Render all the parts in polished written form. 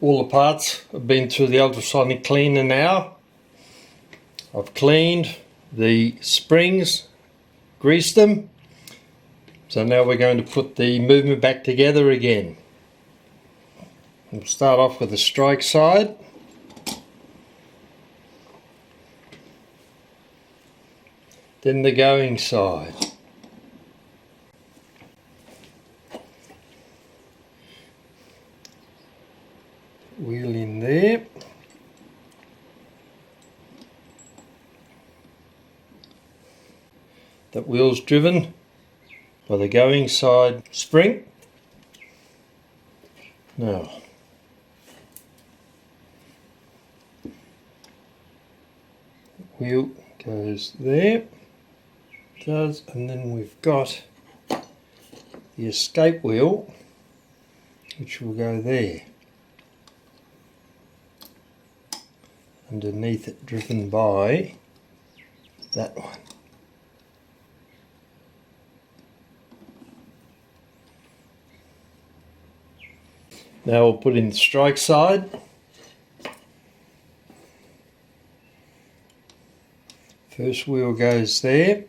All the parts have been through the ultrasonic cleaner now. I've cleaned the springs, greased them. So now we're going to put the movement back together again. We'll start off with the strike side. Then the going side. Wheel in there. That wheel's driven by the going side spring. Now, wheel goes there, does, and then we've got the escape wheel, which will go there, underneath it, driven by that one. Now we'll put in the strike side. First wheel goes there.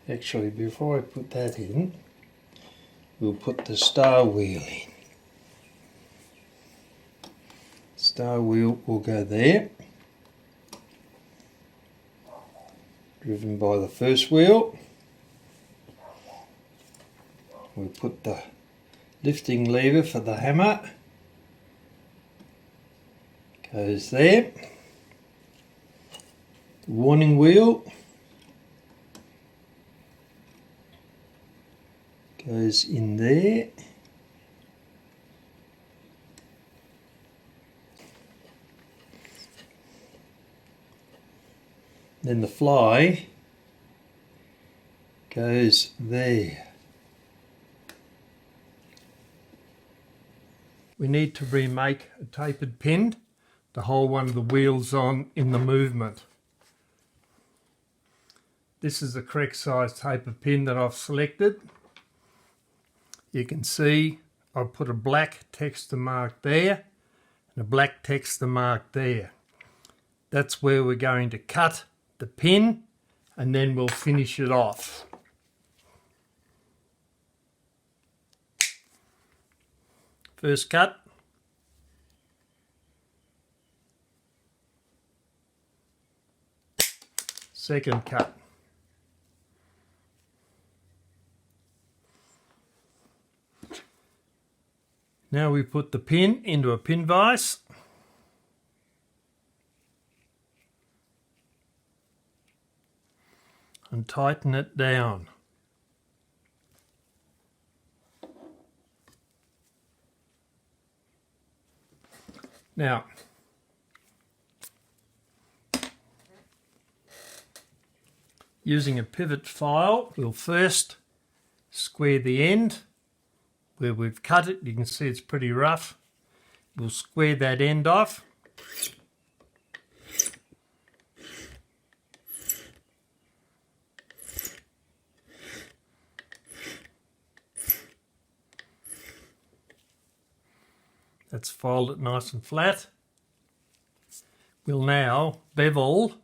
Actually, before I put that in, we'll put the star wheel in. Star wheel will go there, driven by the first wheel. We'll put the lifting lever for the hammer, goes there. The warning wheel goes in there. Then the fly goes there. We need to remake a tapered pin to hold one of the wheels on in the movement. This is the correct size tapered pin that I've selected. You can see I've put a black texture mark there and a black texture mark there. That's where we're going to cut the pin, and then we'll finish it off. First cut. Second cut. Now we put the pin into a pin vise. And tighten it down. Now, using a pivot file, we'll first square the end where we've cut it. You can see it's pretty rough. We'll square that end off. Let's fold it nice and flat. We'll now bevel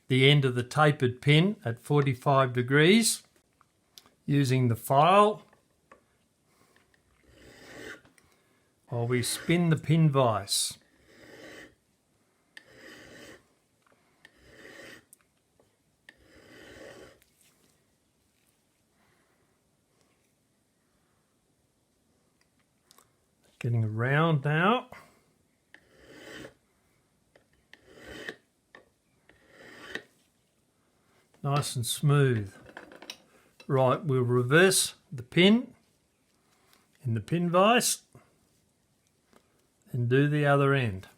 the end of the tapered pin at 45 degrees using the file while we spin the pin vise. Getting around now. Nice and smooth. Right, we'll reverse the pin in the pin vise and do the other end.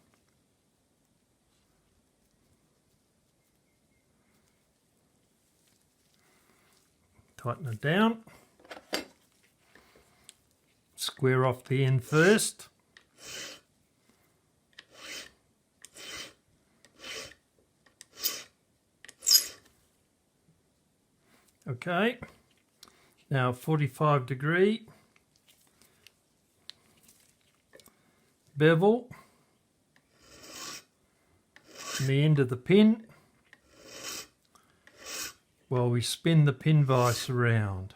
Tighten it down. Square off the end first. Okay, now 45-degree bevel in the end of the pin while we spin the pin vise around.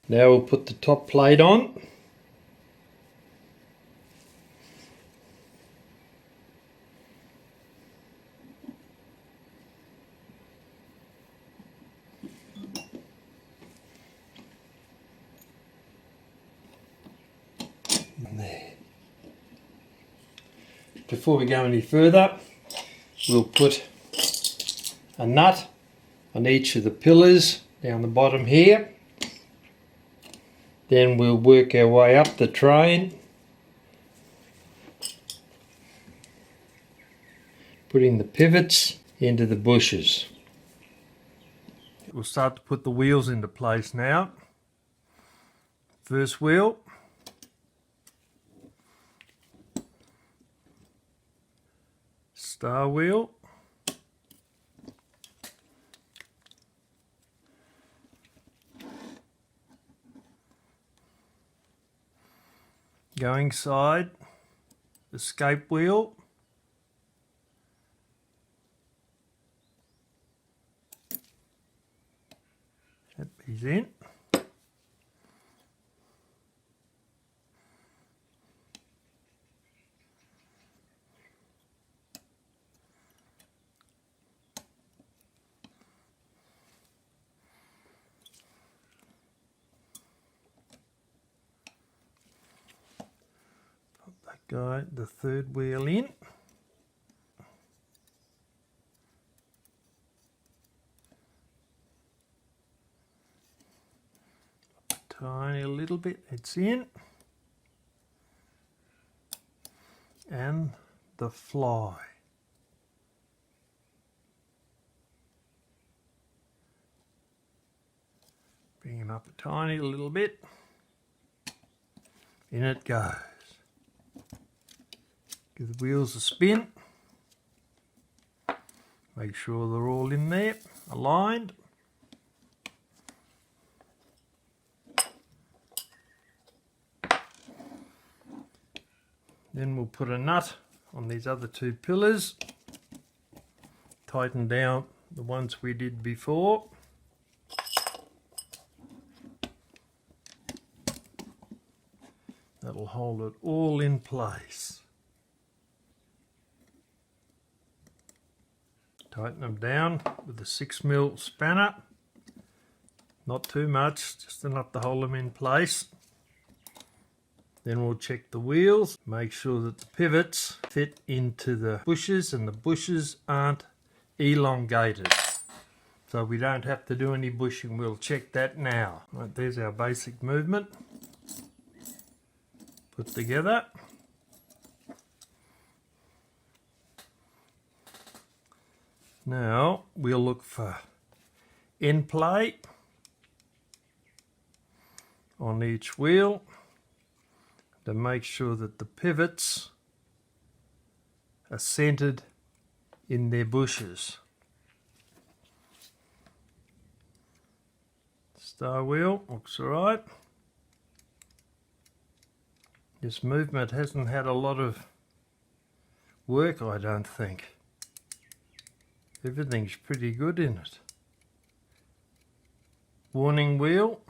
Now we'll put the top plate on. There. Before we go any further, we'll put a nut on each of the pillars down the bottom here. Then we'll work our way up the train, putting the pivots into the bushes. We'll start to put the wheels into place now. First wheel. Star wheel. Going side, escape wheel, that is in. Go the third wheel in. Tiny little bit, it's in. And the fly. Bring him up a tiny little bit. In it goes. Give the wheels a spin. Make sure they're all in there, aligned. Then we'll put a nut on these other two pillars. Tighten down the ones we did before. That'll hold it all in place. Tighten them down with a 6mm spanner. Not too much, just enough to hold them in place. Then we'll check the wheels, make sure that the pivots fit into the bushes and the bushes aren't elongated. So we don't have to do any bushing, we'll check that now. Right, there's our basic movement. Put together. Now we'll look for end plate on each wheel to make sure that the pivots are centered in their bushes. Star wheel looks alright. This movement hasn't had a lot of work, I don't think. Everything's pretty good in it. Warning wheel.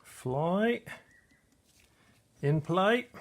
Fly. End plate.